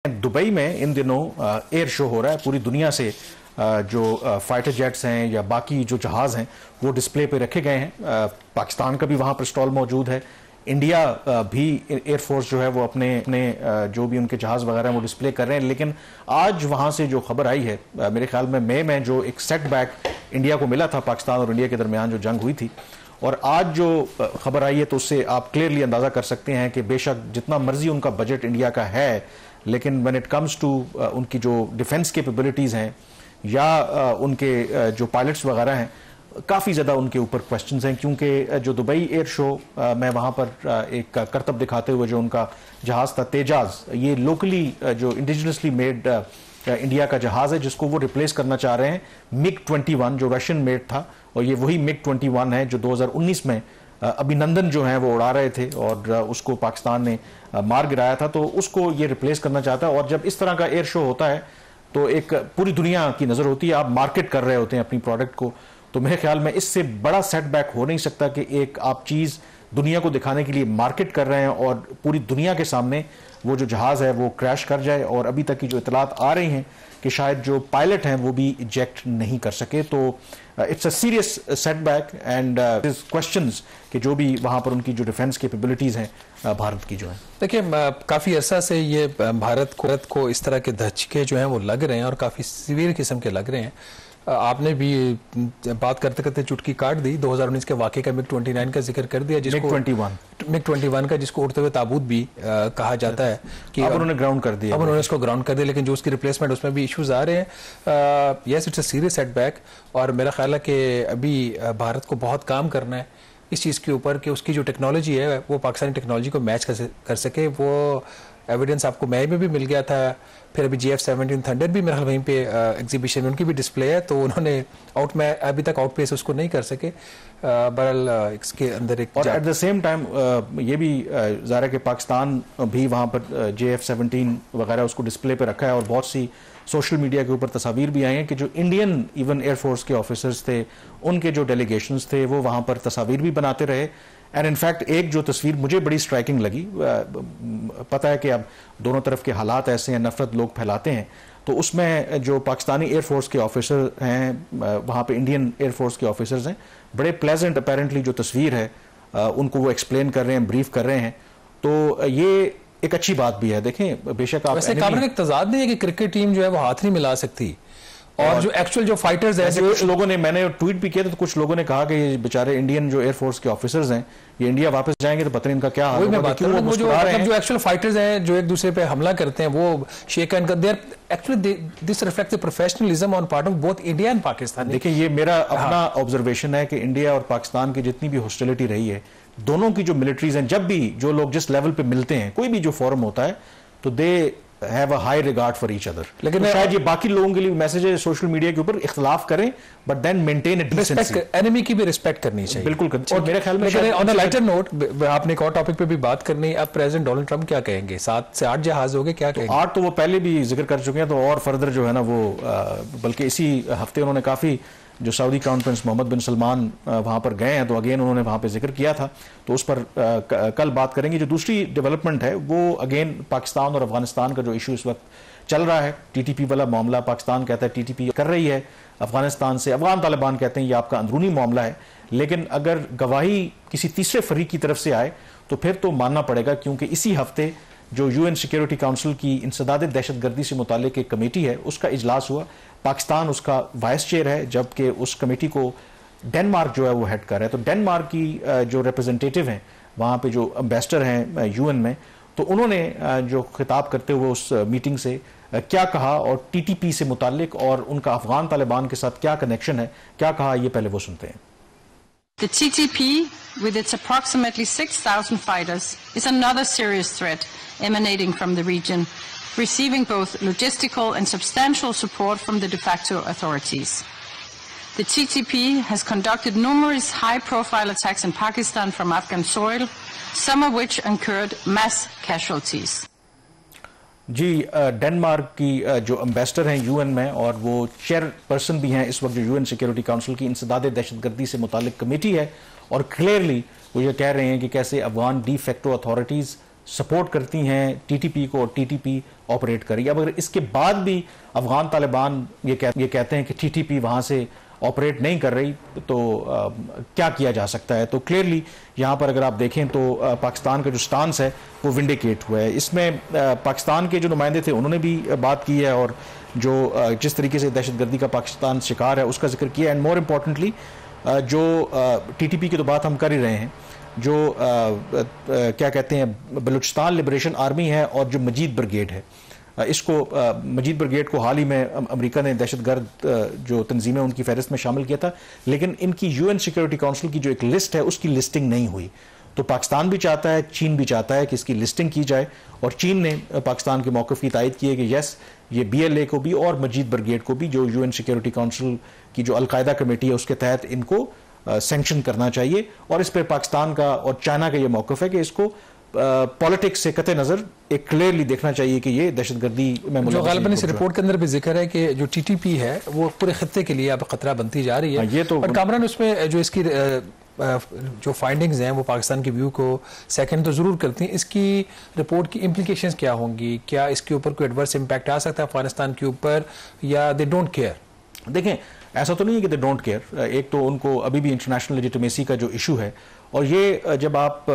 Dubai में इन दिनों air show हो रहा है। पूरी दुनिया से जो फाइटर जेट्स हैं या बाकी जो जहाज़ हैं वो डिस्प्ले पे रखे गए हैं। पाकिस्तान का भी वहाँ पर स्टॉल मौजूद है। इंडिया भी एयरफोर्स जो है वो अपने जो भी उनके जहाज़ वगैरह वो डिस्प्ले कर रहे हैं। लेकिन आज वहाँ से जो खबर आई है, मेरे ख्याल में मई में जो एक सेटबैक इंडिया को मिला था, पाकिस्तान और इंडिया के दरमियान जो जंग हुई थी, और आज जो खबर आई है तो उससे आप क्लियरली अंदाज़ा कर सकते हैं कि बेशक जितना मर्जी उनका बजट इंडिया का है, लेकिन व्हेन इट कम्स टू उनकी जो डिफेंस कैपेबिलिटीज़ हैं या उनके जो पायलट्स वगैरह हैं, काफ़ी ज़्यादा उनके ऊपर क्वेश्चंस हैं। क्योंकि जो दुबई एयर शो में वहाँ पर एक करतब दिखाते हुए जो उनका जहाज़ था तेजाज, ये लोकली जो इंडिजिनसली मेड इंडिया का जहाज़ है जिसको वो रिप्लेस करना चाह रहे हैं MiG-21 जो रशियन मेड था, और ये वही MiG-21 है जो 2019 में अभिनंदन जो है वो उड़ा रहे थे और उसको पाकिस्तान ने मार गिराया था, तो उसको ये रिप्लेस करना चाहता है। और जब इस तरह का एयर शो होता है तो एक पूरी दुनिया की नज़र होती है, आप मार्केट कर रहे होते हैं अपनी प्रोडक्ट को, तो मेरे ख्याल में इससे बड़ा सेटबैक हो नहीं सकता कि एक आप चीज़ दुनिया को दिखाने के लिए मार्केट कर रहे हैं और पूरी दुनिया के सामने वो जो जहाज़ है वो क्रैश कर जाए। और अभी तक की जो इतलात आ रही हैं कि शायद जो पायलट हैं वो भी इजेक्ट नहीं कर सके, तो it's a serious setback and questions कि जो भी वहाँ पर उनकी जो डिफेंस कैपेबिलिटीज़ हैं भारत की जो है। देखिए, काफ़ी अर्सा से ये भारत को इस तरह के धचके जो हैं वो लग रहे हैं और काफ़ी सीवियर किस्म के लग रहे हैं। आपने भी बात करते करते चुटकी काट दी, 2019 के वाक़े का MiG-29 का जिक्र कर दिया, जिसको MiG-21 का जिसको उड़ते हुए ताबूत भी कहा जाता है कि अब उन्होंने ग्राउंड कर दिया। अब उन्होंने इसको ग्राउंड कर दिया, लेकिन जो उसकी रिप्लेसमेंट उसमें भी इश्यूज आ रहे हैं। Yes, it's a serious setback, और मेरा ख्याल है कि अभी भारत को बहुत काम करना है इस चीज़ के ऊपर कि उसकी जो टेक्नोलॉजी है वो पाकिस्तानी टेक्नोलॉजी को मैच कर सके। वो एविडेंस आपको मई में भी मिल गया था। फिर अभी GF-17 थंडर भी मेरे ख्याल वहीं पे एग्जीबिशन में उनकी भी डिस्प्ले है, तो उन्होंने अभी तक आउटपेस उसको नहीं कर सके। बहरहाल इसके अंदर एक, और एट द सेम टाइम ये भी ज़ाहिर है कि पाकिस्तान भी वहाँ पर JF-17 वगैरह उसको डिस्प्ले पे रखा है, और बहुत सी सोशल मीडिया के ऊपर तस्वीर भी आई हैं कि जो इंडियन इवन एयरफोर्स के ऑफिसर्स थे, उनके जो डेलीगेशंस थे वो वहाँ पर तस्वीर भी बनाते रहे। एंड इनफैक्ट एक जो तस्वीर मुझे बड़ी स्ट्राइकिंग लगी, पता है कि अब दोनों तरफ के हालात ऐसे हैं, नफरत लोग फैलाते हैं, तो उसमें जो पाकिस्तानी एयरफोर्स के ऑफिसर हैं, वहाँ पे इंडियन एयरफोर्स के ऑफिसर्स हैं, बड़े प्लेजेंट अपेरेंटली जो तस्वीर है उनको वो एक्सप्लेन कर रहे हैं, ब्रीफ कर रहे हैं, तो ये एक अच्छी बात भी है। देखें, बेशक आप वैसे कामरान एक तजाद नहीं है कि क्रिकेट टीम जो है वो हाथ नहीं मिला सकती, और जो एक्चुअल जो फाइटर्स हैं, कुछ लोगों ने, मैंने ट्वीट भी किया था, तो कुछ लोगों ने कहा कि ये बेचारे इंडियन जो एयरफोर्स के ऑफिसर्स हैं ये इंडिया वापस जाएंगे तो पता नहीं इनका क्या हाल होगा। जो एक्चुअल फाइटर्स हैं जो एक दूसरे पे हमला करते हैं वो शेक हैंड कर, they are actually this reflects the professionalism on part of both India and Pakistan. देखिए, ये मेरा अपना ऑब्जर्वेशन है कि इंडिया और पाकिस्तान की जितनी भी हॉस्टिलिटी रही है, दोनों की जो मिलिट्रीज हैं, जब भी जो लोग जिस लेवल पे मिलते हैं, कोई भी जो फोरम होता है, तो they have a high regard for each other. लेकिन तो शायद ये बाकी लोगों के लिए मैसेज है सोशल मीडिया के ऊपर, इख्तिलाफ करें but then maintain decency, enemy की भी रिस्पेक्ट करनी चाहिए। बिल्कुल। और मेरे ख्याल में ऑन अ लाइटर नोट, आपने एक और टॉपिक पे भी बात करनी, अब प्रेसिडेंट डोनाल्ड ट्रंप क्या कहेंगे? 7 से 8 जहाज हो गए, क्या कहेंगे? 8 तो वो पहले भी जिक्र कर चुके हैं, तो और फर्दर जो है ना वो बल्कि इसी हफ्ते उन्होंने काफ़ी, जो सऊदी क्राउन प्रिंस मोहम्मद बिन सलमान वहाँ पर गए हैं, तो अगेन उन्होंने वहाँ पे जिक्र किया था, तो उस पर कल बात करेंगे। जो दूसरी डेवलपमेंट है वो अगेन पाकिस्तान और अफगानिस्तान का जो इशू इस वक्त चल रहा है, TTP वाला मामला। पाकिस्तान कहता है TTP कर रही है अफगानिस्तान से, अफगान तालिबान कहते हैं ये आपका अंदरूनी मामला है, लेकिन अगर गवाही किसी तीसरे फरीक की तरफ से आए तो फिर तो मानना पड़ेगा, क्योंकि इसी हफ्ते जो UN सिक्योरिटी काउंसिल की इंसदाद दहशतगर्दी से मुतालिक एक कमेटी है उसका इजलास हुआ। पाकिस्तान उसका वाइस चेयर है, जबकि उस कमेटी को डेनमार्क जो है वो हेड कर रहा है। तो डेनमार्क की जो रिप्रेजेंटेटिव हैं वहाँ पे, जो एम्बेसडर हैं UN में, तो उन्होंने जो खिताब करते हुए उस मीटिंग से क्या कहा और TTP से मुतालिक और उनका अफगान तालिबान के साथ क्या कनेक्शन है, क्या कहा, ये पहले वो सुनते हैं। The TTP, with its approximately 6,000 fighters, is another serious threat emanating from the region, receiving both logistical and substantial support from the de facto authorities. The TTP has conducted numerous high-profile attacks in Pakistan from Afghan soil, some of which incurred mass casualties. जी, Denmark की जो ambassador हैं UN में, और वो chairperson भी हैं इस वक्त जो UN सिक्योरिटी काउंसिल की इंसदाद दहशतगर्दी से मुतालिक कमेटी है, और क्लियरली वो ये कह रहे हैं कि कैसे Afghan de facto authorities support करती हैं टीटीपी को और टीटीपी ऑपरेट करेगी। अब अगर इसके बाद भी अफगान तालिबान ये कहते हैं कि टीटीपी वहाँ से ऑपरेट नहीं कर रही तो क्या किया जा सकता है? तो क्लियरली यहाँ पर अगर आप देखें तो पाकिस्तान का जो स्टांस है वो विंडिकेट हुआ है। इसमें पाकिस्तान के जो नुमाइंदे थे उन्होंने भी बात की है और जो जिस तरीके से दहशतगर्दी का पाकिस्तान शिकार है उसका जिक्र किया। एंड मोर इम्पॉर्टेंटली जो टीटीपी की तो बात हम कर ही रहे हैं, जो क्या कहते हैं बलूचिस्तान लिबरेशन आर्मी है और जो मजीद ब्रिगेड है, इसको मजीद ब्रिगेड को हाल ही में अमेरिका ने दहशतगर्द जो तंजीमें उनकी फहरिस्त में शामिल किया था, लेकिन इनकी यूएन सिक्योरिटी काउंसिल की जो एक लिस्ट है उसकी लिस्टिंग नहीं हुई। तो पाकिस्तान भी चाहता है, चीन भी चाहता है कि इसकी लिस्टिंग की जाए और चीन ने पाकिस्तान के मौक़िफ़ की तायद की है कि यस ये BLA को भी और मजीद ब्रिगेड को भी जो यूएन सिक्योरिटी काउंसिल की जो अलकायदा कमेटी है उसके तहत इनको सैंक्शन करना चाहिए। और इस पर पाकिस्तान का और चाइना का ये मौक़िफ़ है कि इसको पॉलिटिक्स से कते नजर एक क्लियरली देखना चाहिए कि ये दहशतगर्दी में जो गालिबन इस रिपोर्ट के अंदर भी जिक्र है कि जो टीटीपी है वो पूरे खत्ते के लिए अब खतरा बनती जा रही है। ये तो बट कामरान उसमें जो इसकी जो फाइंडिंग्स हैं वो पाकिस्तान की व्यू को सेकंड तो जरूर करती हैं। इसकी रिपोर्ट की इम्प्लीकेशंस क्या होंगी? क्या इसके ऊपर कोई एडवर्स इम्पैक्ट आ सकता है अफगानिस्तान के ऊपर या दे डोंट केयर? देखें, ऐसा तो नहीं है कि दे डोंट केयर। एक तो उनको अभी भी इंटरनेशनल लेजिटिमेसी का जो इशू है, और ये जब आप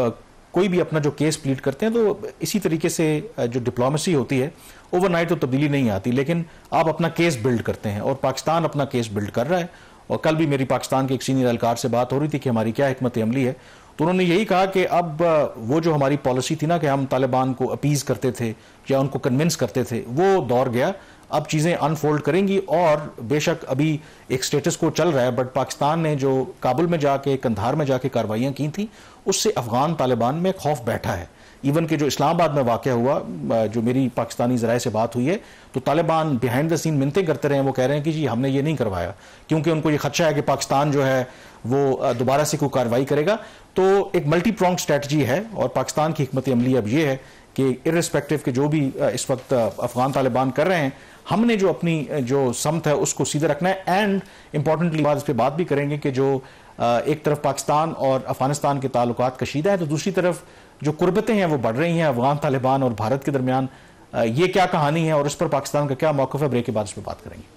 कोई भी अपना जो केस प्लीड करते हैं तो इसी तरीके से जो डिप्लोमेसी होती है ओवरनाइट तो तब्दीली नहीं आती, लेकिन आप अपना केस बिल्ड करते हैं और पाकिस्तान अपना केस बिल्ड कर रहा है। और कल भी मेरी पाकिस्तान के एक सीनियर एहलकार से बात हो रही थी कि हमारी क्या हिकमत अमली है, तो उन्होंने यही कहा कि अब वो जो हमारी पॉलिसी थी ना कि हम तालिबान को अपीज करते थे या उनको कन्विंस करते थे, वो दौर गया। अब चीज़ें अनफोल्ड करेंगी और बेशक अभी एक स्टेटस को चल रहा है, बट पाकिस्तान ने जो काबुल में जाके कंधार में जाके कार्रवाइयाँ की थी उससे अफगान तालिबान में खौफ बैठा है। इवन के जो इस्लामाबाद में वाक़या हुआ, जो मेरी पाकिस्तानी ज़राए से बात हुई है, तो तालिबान बिहाइंड द सीन मिन्नतें करते रहे। वो कह रहे हैं कि जी हमने ये नहीं करवाया, क्योंकि उनको ये खदशा है कि पाकिस्तान जो है वो दोबारा से कोई कार्रवाई करेगा। तो एक मल्टी प्रोंग स्ट्रैटेजी है और पाकिस्तान की हिकमत अमली अब ये है कि इर्रिस्पेक्टिव के जो भी इस वक्त अफगान तालिबान कर रहे हैं, हमने जो अपनी जो समत है उसको सीधे रखना है। एंड इंपॉर्टेंटली इस पर बात भी करेंगे कि जो एक तरफ पाकिस्तान और अफगानिस्तान के ताल्लुकात कशीदा है, तो दूसरी तरफ जो कुर्बतें हैं वो बढ़ रही हैं अफगान तालिबान और भारत के दरमियान। ये क्या कहानी है और इस पर पाकिस्तान का क्या मौक़िफ़ है, ब्रेक के बाद इस पर बात करेंगे।